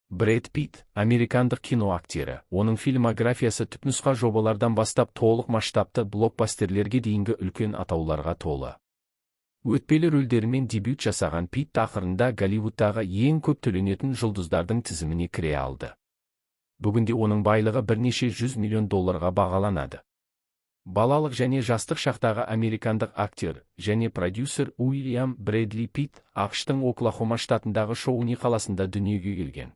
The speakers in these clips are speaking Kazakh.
Брэд Питт, американдық кино актері, оның фильмографиясы түпнұсқа жобалардан бастап толық масштабты блокбастерлерге дейінгі үлкен атауларға толы. Өтпелі рөлдерімен дебют жасаған Питт ақырында Голливудтағы ең көп төленетін жұлдыздардың тізіміне кіре алды. Бүгінде оның байлығы бірнеше $100 миллион бағаланады. Балалық және жастық шақтағы американдық актер және продюсер Уильям Брэдли Питт ақш-тың Оклахома штатындағы Шоуни қаласында дүниеге келген.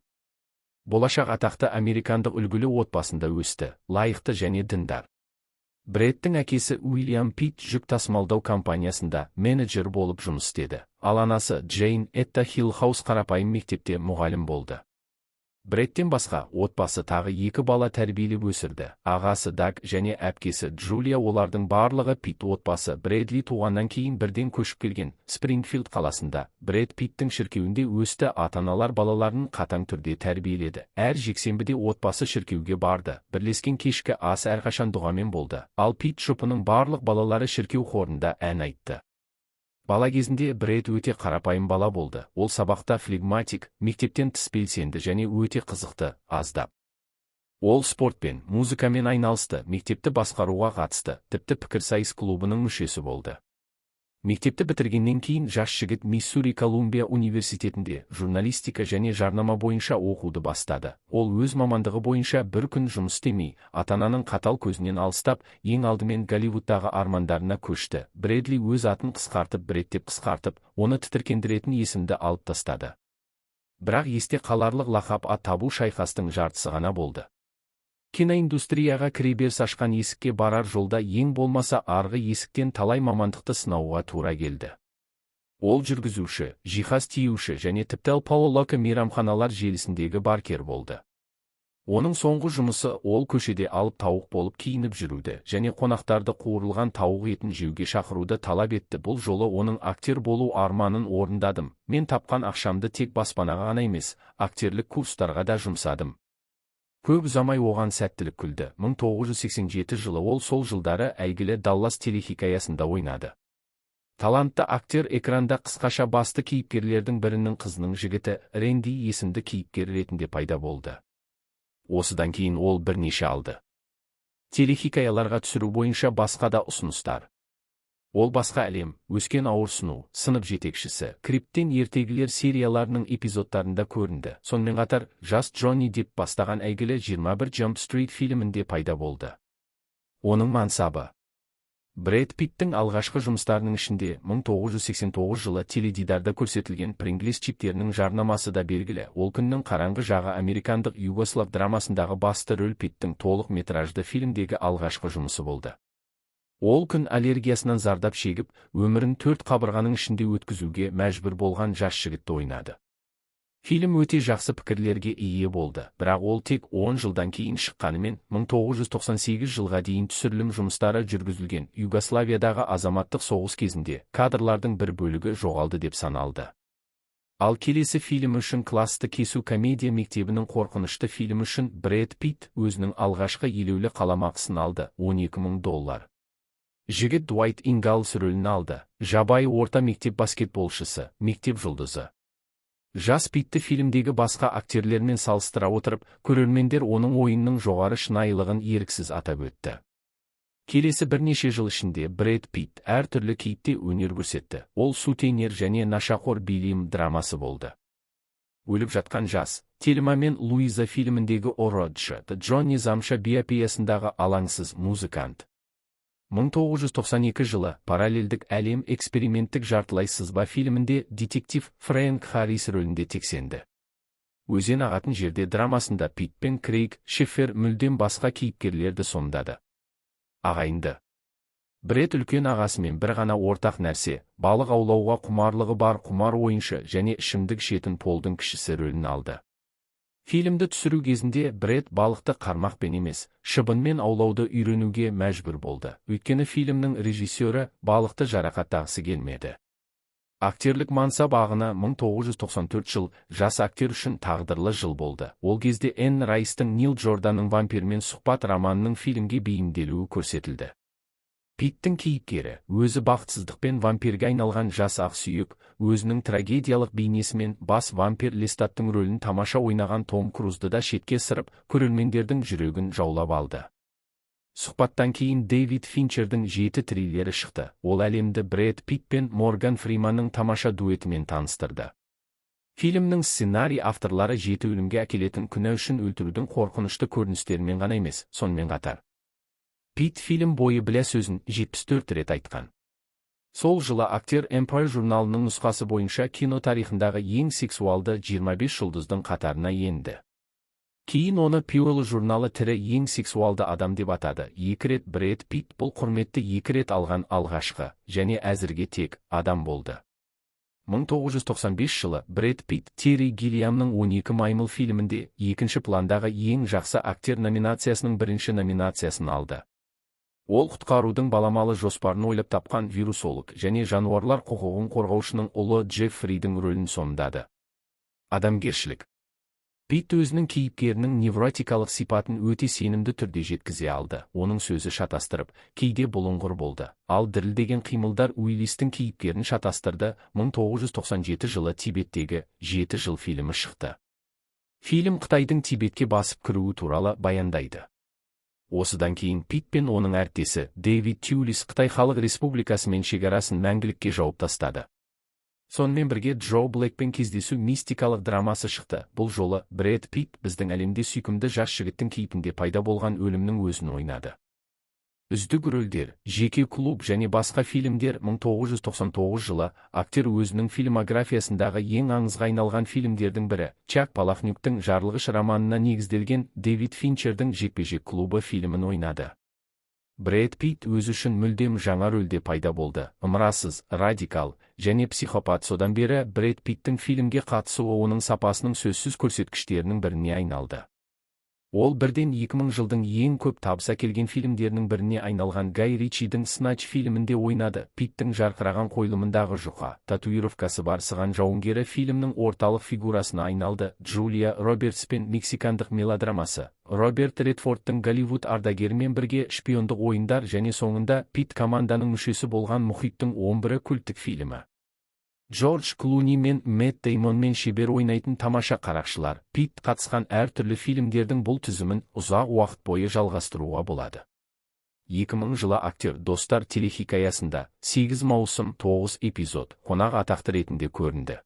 Болашақ атақты американдық үлгілі отбасында өсті, лайықты және діндар. Брэдтің әкесі Уильям Питт жүк тасымалдау компаниясында менеджер болып жұмыс істеді, ал анасы Джейн Этта Хиллхаус қарапайым мектепте мұғалім болды. Брэдтен басқа, отбасы тағы 2 бала тәрбиелеп өсірді. Ағасы Даг және әпкесі Джулия, олардың барлығы Питт отбасы. Брэдли туғаннан кейін бірден көшіп келген Спрингфилд қаласында Брэд Питттің шіркеуінде өсті. Ата-аналар балаларын қатаң түрде тәрбиеледі. Әр жексенбіде отбасы шіркеуге барды. Бірлескен кешкі ас әрқашан дұғамен болды. Ал Питт жұпының барлық балалары шіркеу хорында ән айтты. Бала кезінде Брэд өте қарапайым бала болды. Ол сабақта флегматик, мектептен тыс белсенді және өте қызықты, аздап. Ол спортпен, музыкамен айналысты, мектепті басқаруға қатысты, тіпті пікірсайыс клубының мүшесі болды. Мектепті бітіргеннен кейін жас жігіт Миссури Колумбия университетінде журналистика және жарнама бойынша оқуды бастады. Ол өз мамандығы бойынша бір күн жұмыс істемей, ата-ананың қатал көзінен алыстап, ең алдымен Голливудтағы армандарына көшті. Брэдли өз атын қысқартып Брэд деп қысқартып, оны тітіркендіретін есімді алып тастады. Бірақ есте қаларлық лақап ат табу шайқастың жартысы ғана болды. Киноиндустрияға кіреберіс ашқан есікке барар жолда ең болмаса арғы есіктен талай мамандықты сынауға тура келді. Ол жүргізуші, жиһаз тиеуші және тіпті Паолока мейрамханалар желісіндегі баркер болды. Оның соңғы жұмысы ол көшеде алып тауық болып киініп жүруді және қонақтарды қуырылған тауық етін жеуге шақыруды талап етті. Бұл жолы оның актер болу арманын орындадым. Мен тапқан ақшамды тек баспанаға ғана емес, актерлік курстарға да жұмсадым. Көп ұзамай оған сәттілік күлді. 1987 жылы ол сол жылдары әйгілі Даллас телехикаясында ойнады. Талантты актер экранда қысқаша басты кейіпкерлердің бірінің қызының жігіті Рэнди есімді кейіпкер ретінде пайда болды. Осыдан кейін ол бірнеше алды. Телехикаяларға түсіру бойынша басқа да ұсыныстар. Ол басқа әлем, өскен ауырсыну, сынып жетекшісі, криптен ертегілер серияларының эпизодтарында көрінді. Сонымен қатар, жас Джонни деп бастаған әйгілі 21 Jump Street фильмінде пайда болды. Оның мансабы. Брэд Питттің алғашқы жұмыстарының ішінде 1989 жылы теледидарда көрсетілген Pringles чиптерінің жарнамасы да белгілі. Ол күннің қараңғы жағы американдық югослав драмасындағы басты рөл Питттің толық метражды фильмдегі алғашқы жұмысы болды. Ол күн аллергиясынан зардап шегіп, өмірін 4 қабырғаның ішінде өткізуге мәжбүр болған жас жігітті ойнады. Фильм өте жақсы пікірлерге ие болды, бірақ ол тек 10 жылдан кейін шыққанымен 1998 жылға дейін түсірілім жұмыстары жүргізілген. Югославиядағы азаматтық соғыс кезінде кадрлардың бір бөлігі жоғалды деп саналды. Ал келесі фильм үшін класты кесу комедия мектебінің қорқынышты фильм үшін Брэд Питт өзінің алғашқы елеулі қаламақысын алды, $12,000. Жігіт Дуайт Ингалс рөлін алды. Жабайы орта мектеп баскетболшысы, мектеп жұлдызы. Жас Питті фильмдегі басқа актерлермен салыстыра отырып, көрермендер оның ойынның жоғары шынайылығын еріксіз атап өтті. Келесі бірнеше жыл ішінде Брэд Питт әртүрлі кейіпте өнер көрсетті. Ол сутенер және нашақор билим драмасы болды. Өліп жатқан жас, Тельма мен Луиза фильміндегі Ороджы, Джонни Замша биопиясындағы алаңсыз музыкант. 1992 жылы параллельдік әлем эксперименттік жартылай сызба фильмінде детектив Фрэнк Харрис рөлінде тексенді. Өзен ағатын жерде драмасында Питт пен Крейг Шеффер мүлдем басқа кейіпкерлерді сомдады. Ағайынды. Брэд үлкен ағасымен бір ғана ортақ нәрсе, балық аулауға құмарлығы бар құмар ойыншы және ішімдік ішетін Полдың кішісі рөлін алды. Фильмді түсіру кезінде Брэд балықты қармақпен емес, шыбынмен аулауды үйренуге мәжбүр болды. Өйткені фильмнің режиссері балықты жарақаттағысы келмеді. Актерлік мансап ағына 1994 жыл жас актер үшін тағдырлы жыл болды. Ол кезде Энн Райстың Нил Джорданның вампирмен сұхбат романының фильмге бейімделуі көрсетілді. Питттің кейіпкері, өзі бақытсыздық пен вампирге айналған жас ақсүйек, өзінің трагедиялық бейнесімен бас вампир Лестаттың рөлін тамаша ойнаған Том Крузды да шетке ысырып, көрермендердің жүрегін жаулап алды. Сұхбаттан кейін Дэвид Финчердің 7 триллері шықты. Ол әлемді Брэд Питт пен Морган Фриманның тамаша дуэтімен таныстырды. Фильмнің сценарий авторлары 7 өлімге әкелетін күнә үшін өлтірудің қорқынышты көріністерімен ғана емес, сонымен қатар Питт фильм бойы біле сөзін 74 рет айтқан. Сол жылы актер Empire журналының нұсқасы бойынша кино тарихындағы ең сексуалды 25 жұлдыздың қатарына енді. Кейін оны People журналы тірі ең сексуалды адам деп атады. 2 рет Брэд Питт бұл құрметті 2 рет алған алғашқы, және әзірге тек адам болды. 1995 жылы Брэд Питт Терри Гиллиамның 12 маймыл фильмінде екінші пландағы ең жақсы актер номинациясының бірінші номинациясын алды. Ол құтқарудың баламалы жоспарын ойлап тапқан вирусолог және жануарлар құқығын қорғаушының ұлы Джеффридің рөлін сомдады. Адамгершілік. Питт өзінің кейіпкерінің невротикалық сипатын өте сенімді түрде жеткізе алды. Оның сөзі шатастырып, кейде бұлыңғыр болды. Ал дірілдеген қимылдар Уиллистің кейіпкерін шатастырды. 1997 жылы Тибеттегі 7 жыл фильмі шықты. Фильм Қытайдың Тибетке басып кіруі туралы баяндайды. Осыдан кейін Питт пен оның әріптесі Дэвид Тюлис Қытай Халық Республикасымен шекарасын мәңгілікке жауып тастады. Сонымен бірге Джо Блэкпен кездесу мистикалық драмасы шықты. Бұл жолы Брэд Питт біздің әлемде сүйкімді жас жігіттің кейпінде пайда болған өлімнің өзін ойнады. Үздік рөлдер, жеке клуб және басқа фильмдер. 1999 жылы актер өзінің фильмографиясындағы ең аңызға айналған фильмдердің бірі, Чак Палахнюктың Жарлығыш романына негізделген Дэвид Финчердің Жекпе-жек клубы фильмін ойнады. Брэд Питт өзі үшін мүлдем жаңа рөлде пайда болды. Ымырасыз, радикал және психопат. Содан бері Брэд Питттің фильмге қатысуы оның сапасының сөзсіз көрсеткіштерінің біріне айналды. Ол бірден 2000 жылдың ең көп табыс әкелген фильмдерінің біріне айналған Гай Ричидің Snatch фильмінде ойнады. Питттің жарқыраған қойылымындағы жұқа татуировкасы бар сыған жауынгері фильмнің орталық фигурасына айналды. Джулия Робертс пен мексикандық мелодрамасы. Роберт Редфордтың Голливуд ардагерімен бірге шпиондық ойындар және соңында Питт команданың мүшесі болған Мұхиттың 11 культтік фильмі. Джордж Клуни мен Мэтт Деймонмен шебер ойнайтын тамаша қарақшылар. Питт қатысқан әртүрлі фильмдердің бұл тізімін ұзақ уақыт бойы жалғастыруға болады. 2000 жылы актер Достар телехикаясында 8 маусым 9 эпизод қонақ атақты ретінде көрінді.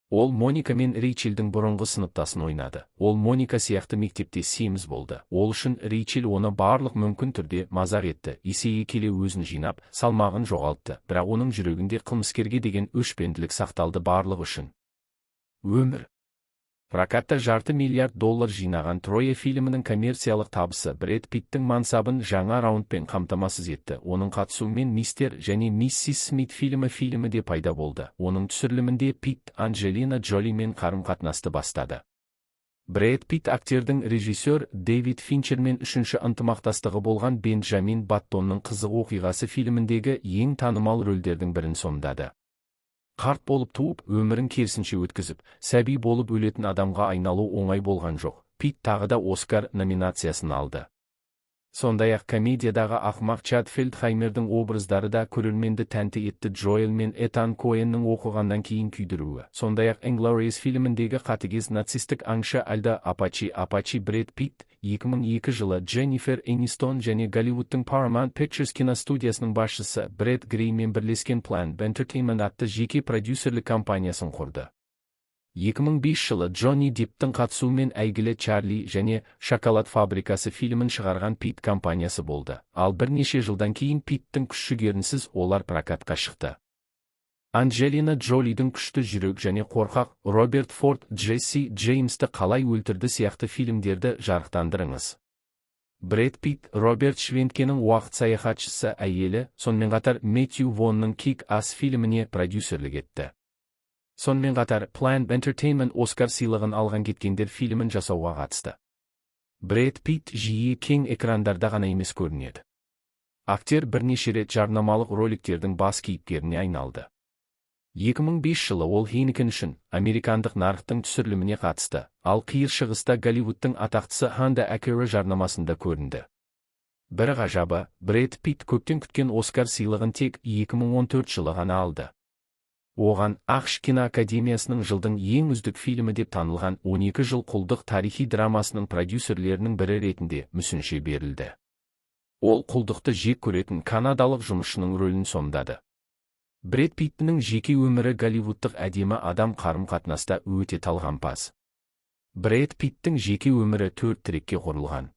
Ол Моника мен Рейчелдің бұрынғы сыныптасын ойнады. Ол Моника сияқты мектепте семіз болды. Ол үшін Рейчел оны барлық мүмкін түрде мазақ етті. Есейе келе өзін жинап, салмағын жоғалтты. Бірақ оның жүрегінде қылмыскерге деген өшпенділік сақталды барлық үшін. Өмір. Прокатта $500 миллиард жинаған Троя фильмінің коммерциялық табысы Брэд Питттің мансабын жаңа раундпен қамтамасыз етті. Оның қатысуымен Мистер және Миссис Смит фильмі де пайда болды. Оның түсірілімінде Питт Анджелина Джолимен қарым-қатынасты бастады. Брэд Питт актердің режиссер Дэвид Финчермен үшінші ынтымақтастығы болған Бенджамин Баттонның қызық оқиғасы фильміндегі ең танымал рөлдердің бірін сомдады. Қарт болып туып, өмірін керісінше өткізіп, сәби болып өлетін адамға айналу оңай болған жоқ. Питт тағы да Оскар номинациясын алды. Сондай-ақ комедиядағы ақымақ Чад Фельдхаймердің образдары да көрерменді тәнті етті. Джоэл мен Этан Коэннің оқығаннан кейін күйдіруі. Сондай-ақ Inglorious фильміндегі қатыгез нацистік аңшы Альда Апачи Брэд Питт, 2002 жылы Дженнифер Энистон және Голливудтың Paramount Pictures киностудиясының басшысы Брэд Греймен бірлескен Planned Entertainment атты жеке продюсерлік компаниясын құрды. 2005 жылы Джонни Депптің қатысуымен әйгілі Чарли және Шоколад фабрикасы фильмін шығарған Питт компаниясы болды. Ал бірнеше жылдан кейін Питттің күш-жігерінсіз олар прокатқа шықты. Анджелина Джолидің күшті жүрек және қорқақ, Роберт Форд Джесси Джеймсті қалай өлтірді сияқты фильмдерді жарықтандырыңыз. Брэд Питт Роберт Швенткенің уақыт саяхатшысы әйелі, сонымен қатар Мэтью Вонның Kick-Ass фильміне продюсерлік етті. Сонымен қатар Planned Entertainment Оскар сыйлығын алған кеткендер фильмін жасауға қатысты. Брэд Питт жиі кең экрандарда ғана емес көрінеді. Актер бірнеше рет жарнамалық роликтердің бас кейіпкеріне айналды. 2005 жылы ол Heineken үшін американдық нарықтың түсіріліміне қатысты, ал қиыр шығыста Голливудтың атақтысы Honda Acura жарнамасында көрінді. Бір ғажабы, Брэд Питт көптен күткен Оскар сыйлығын тек 2014 жылы ғана алды. Оған ақш киноакадемиясының жылдың ең үздік фильмі деп танылған 12 жыл құлдық тарихи драмасының продюсерлерінің бірі ретінде мүсінші берілді. Ол құлдықты жек көретін канадалық жұмысшының рөлін сомдады. Брэд Питтің жеке өмірі голливудтық әдемі адам қарым-қатынаста өте талғампаз. Брэд Питтің жеке өмірі 4 трекке құрылған.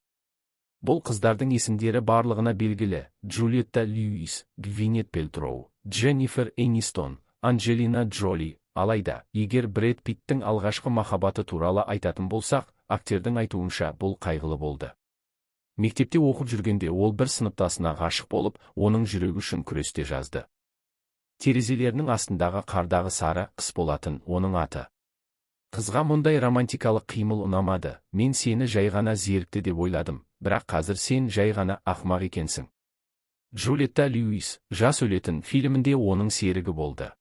Бұл қыздардың есімдері барлығына белгілі: Джульетта Льюис, Гвинет Пэлтроу, Дженнифер Энистон, Анджелина Джоли. Алайда, егер Брэд Питтің алғашқы махаббаты туралы айтатын болсақ, актердің айтуынша бұл қайғылы болды. Мектепте оқып жүргенде ол бір сыныптасына ғашық болып, оның жүрегі үшін күресте жазды. Терезелерінің астындағы қардағы сары қыз болатын оның аты. Қызға мұндай романтикалық қимыл ұнамады. Мен сені жай ғана зерікті деп ойладым, бірақ қазір сен жай ғана ақымақ екенсің. Джульетта Льюис, жас өлетін фильмінде оның серігі болды.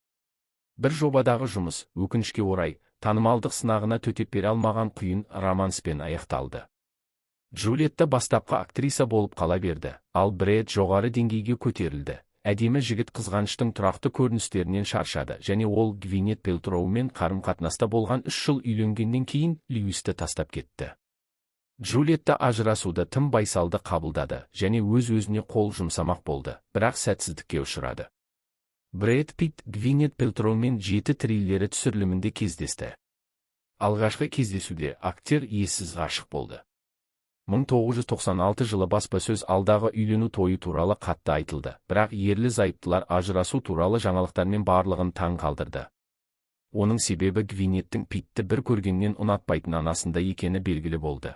Бір жобадағы жұмыс, өкінішке орай, танымалдық сынағына төтеп бере алмаған құйын романспен аяқталды. Джульетта бастапқы актриса болып қала берді, ал Брэд жоғары деңгейге көтерілді. Әдемі жігіт қызғаныштың тұрақты көріністерінен шаршады, және ол Гвинет Пэлтроумен қарым-қатынаста болған 3 жыл үйленгеннен кейін Льюисті тастап кетті. Джульетта ажырасуды тым байсалды қабылдады және өз-өзіне қол жұмсамақ болды, бірақ сәтсіздікке ұшырады. Брэд Питт Гвинет Пэлтроумен 7 триллері түсірілімінде кездесті. Алғашқы кездесуде актер ессіз ғашық болды. 1996 жылы баспасөз алдағы үйлену тойы туралы қатты айтылды, бірақ ерлі-зайыптылар ажырасу туралы жаңалықтармен барлығын таң қалдырды. Оның себебі Гвинеттің Питті бір көргеннен ұнатпайтын анасында екені белгілі болды.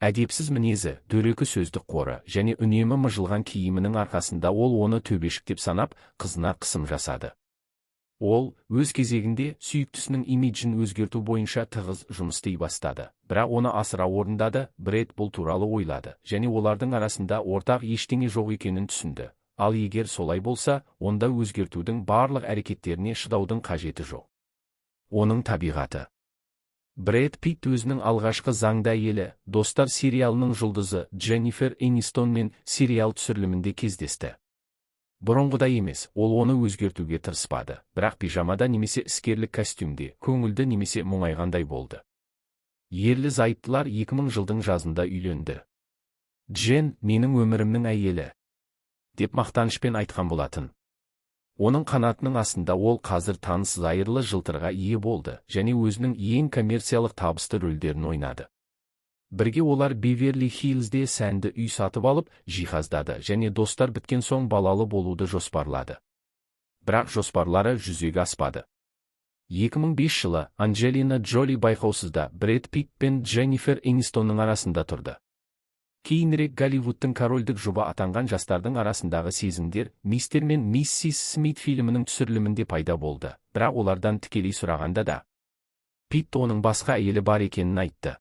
Әдепсіз мінезі, дөрекі сөздік қоры және үнемі мыжылған киімінің арқасында ол оны төбешік деп санап, қызына қысым жасады. Ол, өз кезегінде, сүйіктісінің имиджін өзгерту бойынша тығыз жұмыс істей бастады, бірақ оны асыра орындады. Брэд бұл туралы ойлады, және олардың арасында ортақ ештеңе жоқ екенін түсінді. Ал егер солай болса, онда өзгертудің барлық әрекеттеріне шыдаудың қажеті жоқ. Оның табиғаты. Брэд Питт өзінің алғашқы заңды әйелі, Достар сериалының жұлдызы Дженнифер Энистонмен сериал түсірілімінде кездесті. Бұрынғыдай емес, ол оны өзгертуге тырыспады, бірақ пижамада немесе іскерлік костюмде, көңілді немесе мұңайғандай болды. Ерлі-зайыптылар 2000 жылдың жазында үйленді. Джен, менің өмірімнің әйелі, деп мақтанышпен айтқан болатын. Оның қанатының астында ол қазір таныс зайырлы жылтырға ие болды, және өзінің ең коммерциялық табысты рөлдерін ойнады. Бірге олар Беверли Хиллзде сәнді үй сатып алып, жиһаздады және достар біткен соң балалы болуды жоспарлады. Бірақ жоспарлары жүзеге аспады. 2005 жылы Анджелина Джоли байқаусызда Брэд Питт пен Дженнифер Энистонның арасында тұрды. Кейінірек Голливудтың корольдік жұба атанған жастардың арасындағы сезімдер «Мистер мен миссис Смит» фильмінің түсірілімінде пайда болды, бірақ олардан тікелей сұрағанда да Питт оның басқа әйелі бар екенін айтты.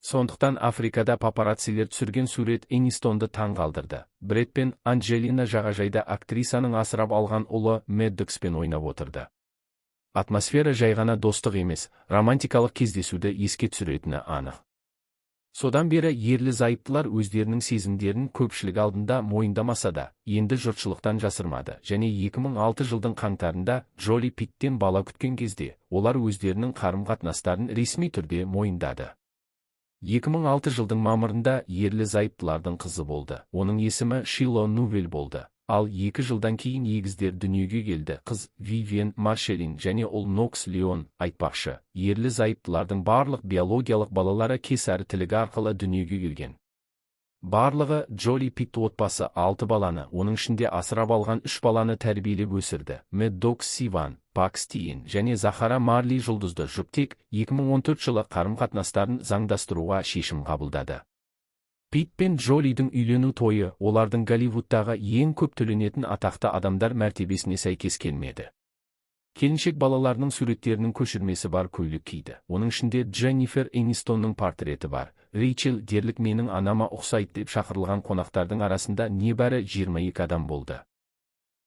Сондықтан Африкада папараццилер түсірген сурет Энистонды таң қалдырды. Брэд пен Анджелина жағажайда актрисаның асырап алған ұлы Мэддокспен ойнап отырды. Атмосфера жай ғана достық емес, романтикалық кездесуді еске түсіретіні анық. Содан бері ерлі-зайыптылар өздерінің сезімдерін көпшілік алдында мойындамаса да, енді жұртшылықтан жасырмады, және 2006 жылдың қаңтарында Джоли Питттен бала күткен кезде, олар өздерінің қарым-қатынастарын ресми түрде мойындады. 2006 жылдың мамырында ерлі-зайыптылардың қызы болды. Оның есімі Шило Нувель болды. Ал 2 жылдан кейін егіздер дүниеге келді. Қыз Вивиан Маршелин және ұл Нокс Леон. Айтпақшы, ерлі-зайыптылардың барлық биологиялық балалары кесарі тілігі арқылы дүниеге келген. Барлығы Джоли Питт отбасы 6 баланы, оның ішінде асырап алған 3 баланы тәрбиелеп өсірді. Мэддокс Сиван, Пак Стиен және Захара Марли жұлдызды жұп тек 2014 жылы қарым-қатынастарын заңдастыруға шешім қабылдады. Питт пен Джолидің үйлену тойы олардың Голливудтағы ең көп төленетін атақты адамдар мәртебесіне сәйкес келмеді. Келіншек балаларының суреттерінің көшірмесі бар көйлек киді. Оның ішінде Дженнифер Энистонның портреті бар. Рейчел дерлік менің анама ұқсайды деп шақырылған қонақтардың арасында небәрі 22 адам болды.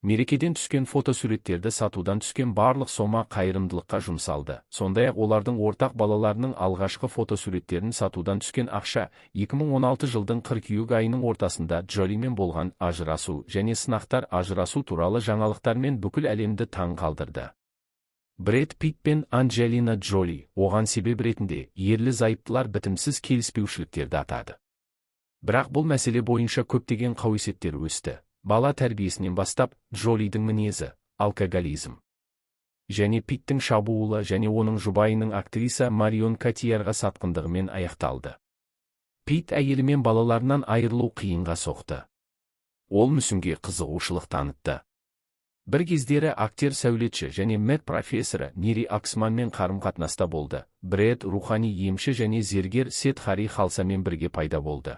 Мерекеден түскен фотосуреттерді сатудан түскен барлық сома қайырымдылыққа жұмсалды. Сондай-ақ олардың ортақ балаларының алғашқы фотосуреттерін сатудан түскен ақша 2016 жылдың қыркүйек айының ортасында Джолимен болған ажырасу және сынақтар ажырасу туралы жаңалықтармен бүкіл әлемді таң қалдырды. Брэд Питт пен Анджелина Джоли оған себеп ретінде ерлі-зайыптылар бітімсіз келіспеушіліктерді атады. Бірақ бұл мәселе бойынша көптеген қауесеттер өсті. Бала тәрбиесінен бастап, Джолидің мінезі, алкоголизм және Питттің шабуылы және оның жұбайының актриса Марион Котийярға сатқындығымен аяқталды. Питт әйелі мен балаларынан айырылу қиынға соқты. Ол мүсінге қызығушылық танытты. Бір кездері актер сәулетші және мед профессоры Нири Аксманмен қарым-қатынаста болды. Брэд рухани емші және зергер Сет Хари Халсамен бірге пайда болды.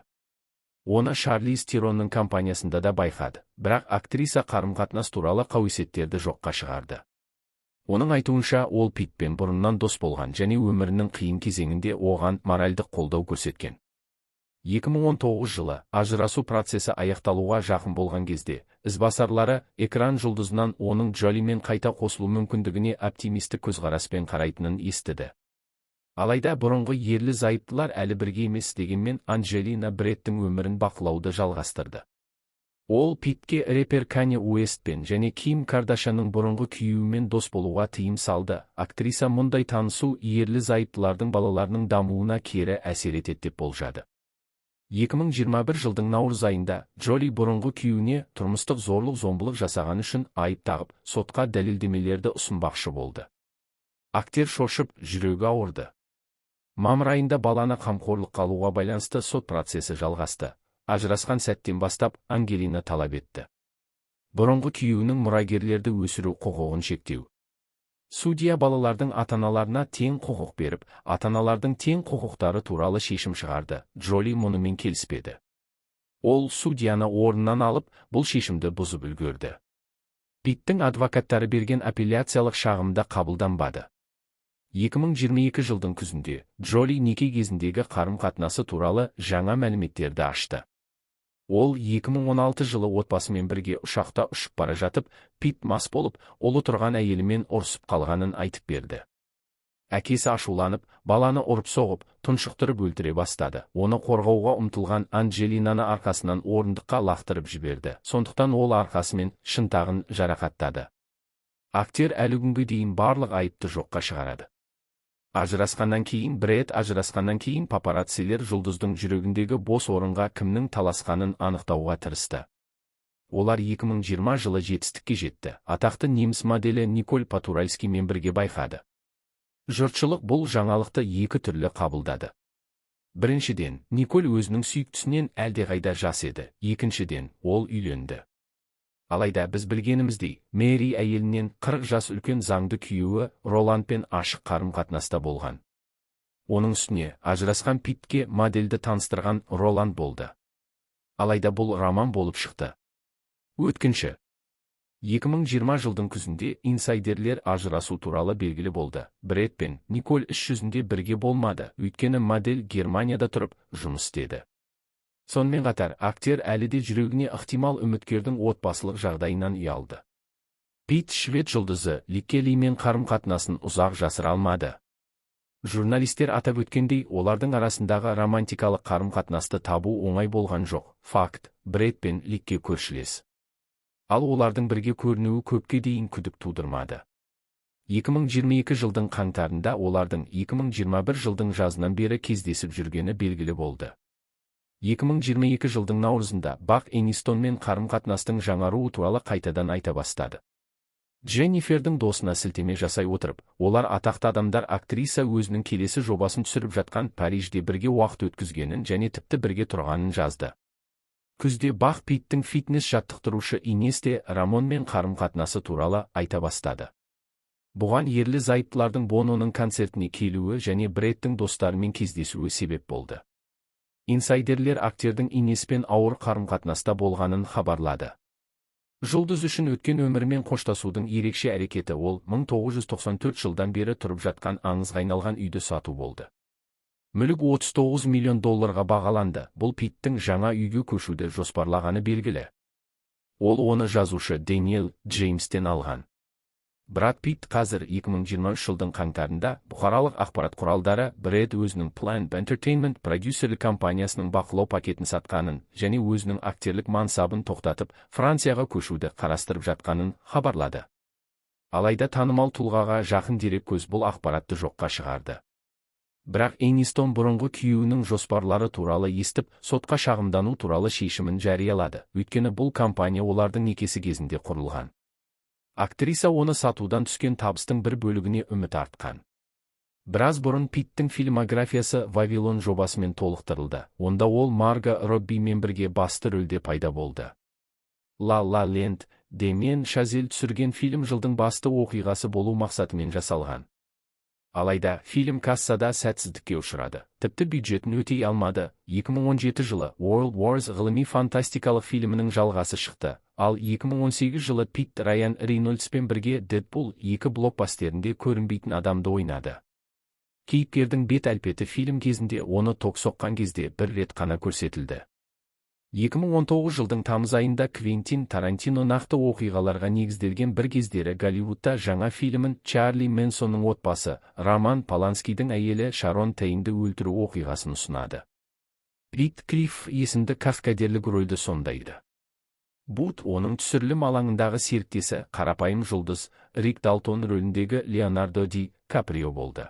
Оны Шарлиз Теронның компаниясында да байқады, бірақ актриса қарым-қатынас туралы қауесеттерді жоққа шығарды. Оның айтуынша, ол Питтпен бұрыннан дос болған және өмірінің қиын кезеңінде оған моральдық қолдау көрсеткен. 2019 жылы ажырасу процесі аяқталуға жақын болған кезде, ізбасарлары экран жұлдызынан оның Джолимен қайта қосылу мүмкіндігіне оптимистік көзқараспен қарайтынын естіді. Алайда бұрынғы ерлі-зайыптылар әлі бірге емес дегенмен Анджелина Брэдтің өмірін бақылауды жалғастырды. Ол Питтке рэпер Канье Уэстпен және Ким Кардашьянның бұрынғы күйеуімен дос болуға тыйым салды. Актриса мұндай танысу ерлі-зайыптылардың балаларының дамуына кері әсер етеді деп болжады. 2021 жылдың наурыз айында Джоли бұрынғы күйеуіне тұрмыстық зорлық-зомбылық жасаған үшін айып тағып, сотқа дәлелдемелерді ұсынбақшы болды. Актер шошып, жүрегі ауырды. Мамыр айында баланы қамқорлыққа алуға байланысты сот процесі жалғасты. Ажырасқан сәттен бастап Ангелина талап етті. Бұрынғы күйеуінің мұрагерлерді өсіру құқығын шектеу. Судья балалардың ата-аналарына тең құқық беріп, ата-аналардың тең құқықтары туралы шешім шығарды. Джоли мұнымен келіспеді. Ол судьяны орнынан алып, бұл шешімді бұзып үлгерді. Питттің адвокаттары берген апелляциялық шағымда қабылданбады. 2022 жылдың күзінде Джоли неке кезіндегі қарым-қатынасы туралы жаңа мәліметтерді ашты. Ол 2016 жылы отбасымен бірге ұшақта ұшып бара жатып, Питт мас болып, олы тұрған әйелімен ұрсып қалғанын айтып берді. Әкесі ашуланып, баланы ұрып-соғып, тұншықтырып өлтіре бастады. Оны қорғауға ұмтылған Анджелинаны арқасынан орындыққа лақтырып жіберді. Сондықтан ол арқасымен шынтағын жарақаттады. Актер әлі күнге дейін барлық айыпты жоққа шығарады. Ажырасқаннан кейін папараццилер жұлдыздың жүрегіндегі бос орынға кімнің таласқанын анықтауға тырысты. Олар 2020 жылы жетістікке жетті. Атақты неміс моделі Николь Патуральскиймен бірге байқады. Жұртшылық бұл жаңалықты екі түрлі қабылдады. Біріншіден, Николь өзінің сүйіктісінен әлдеқайда жас еді. Екіншіден, ол үйленді. Алайда біз білгеніміздей, Мэри әйелінен 40 жас үлкен заңды күйеуі Роландпен ашық қарым-қатынаста болған. Оның үстіне, ажырасқан Питтке модельді таныстырған Роланд болды. Алайда бұл роман болып шықты. Өткінші. 2020 жылдың күзінде инсайдерлер ажырасу туралы белгілі болды. Брэд пен Николь іс жүзінде бірге болмады, өйткені модель Германияда тұрып жұмыс істеді. Сонымен қатар, актер әлі де жүрегіне ықтимал үміткердің отбасылық жағдайынан ұялды. Питт швед жұлдызы Ликке Лимен қарым-қатынасын ұзақ жасыра алмады. Журналистер атап өткендей, олардың арасындағы романтикалық қарым-қатынасты табу оңай болған жоқ. Факт, Брэд пен Ликке көршілес. Ал олардың бірге көрінуі көпке дейін күдік тудырмады. 2022 жылдың қаңтарында олардың 2021 жылдың жазынан бері кездесіп жүргені белгілі болды. 2022 жылдың наурызында Бак Энистонмен қарым-қатынастың жаңаруы туралы қайтадан айта бастады. Дженнифердің досына сілтеме жасай отырып, олар атақты адамдар актриса өзінің келесі жобасын түсіріп жатқан Парижде бірге уақыт өткізгенін және тіпті бірге тұрғанын жазды. Күзде Бак Питттің фитнес жаттықтырушы Инес де Рамонмен қарым-қатынасы туралы айта бастады. Бұған ерлі-зайыптылардың Бононың концертіне келуі және Брэдтің достарымен кездесуі себеп болды. Инсайдерлер актердің Инеспен ауыр қарым-қатынаста болғанын хабарлады. Жұлдыз үшін өткен өмірмен қоштасудың ерекше әрекеті ол 1994 жылдан бері тұрып жатқан аңызға айналған үйді сату болды. Мүлік $39 миллион бағаланды. Бұл Питттің жаңа үйге көшуді жоспарлағаны белгілі. Ол оны жазушы Дэниел Джеймстен алған. Брат Питт қазір 2023 жылдың қаңтарында бұқаралық ақпарат құралдары Бред өзінің Planned Entertainment продюсерлік компаниясының бақылау пакетін сатқанын және өзінің актерлік мансабын тоқтатып, Францияға көшуді қарастырып жатқанын хабарлады. Алайда танымал тұлғаға жақын дереккөз бұл ақпаратты жоққа шығарды. Бірақ Энистон бұрынғы күйеуінің жоспарлары туралы естіп, сотқа шағымдану туралы шешімін жариялады, өйткені бұл компания олардың некесі кезінде құрылған. Актриса оны сатудан түскен табыстың бір бөлігіне үміт артқан. Біраз бұрын Питттің фильмографиясы Вавилон жобасымен толықтырылды, онда ол Марго Роббимен бірге басты рөлде пайда болды. La La Land, Демьен Шазель түсірген фильм жылдың басты оқиғасы болу мақсатымен жасалған. Алайда, фильм кассада сәтсіздікке ұшырады, тіпті бюджетін өтей алмады. 2017 жылы World Wars ғылыми фантастикалық фильмінің жалғасы шықты, ал 2018 жылы Питт Райан Рейнольдспен бірге Дэдпул 2 блокбастерінде көрінбейтін адамды ойнады. Кейіпкердің бет әлпеті фильм кезінде оны ток соққан кезде бір рет қана көрсетілді. 2019 жылдың тамыз айында Квентин Тарантино нақты оқиғаларға негізделген бір кездері Голливудта жаңа фильмін Чарли Мэнсонның отбасы, Роман Поланскийдің әйелі Шарон Тейнді өлтіру оқиғасын ұсынады. Питт Криф есімді каскадерлік рөлді сомдайды. Бут оның түсірілім алаңындағы серіктесі, қарапайым жұлдыз, Рик Далтон рөліндегі Леонардо Ди Каприо болды.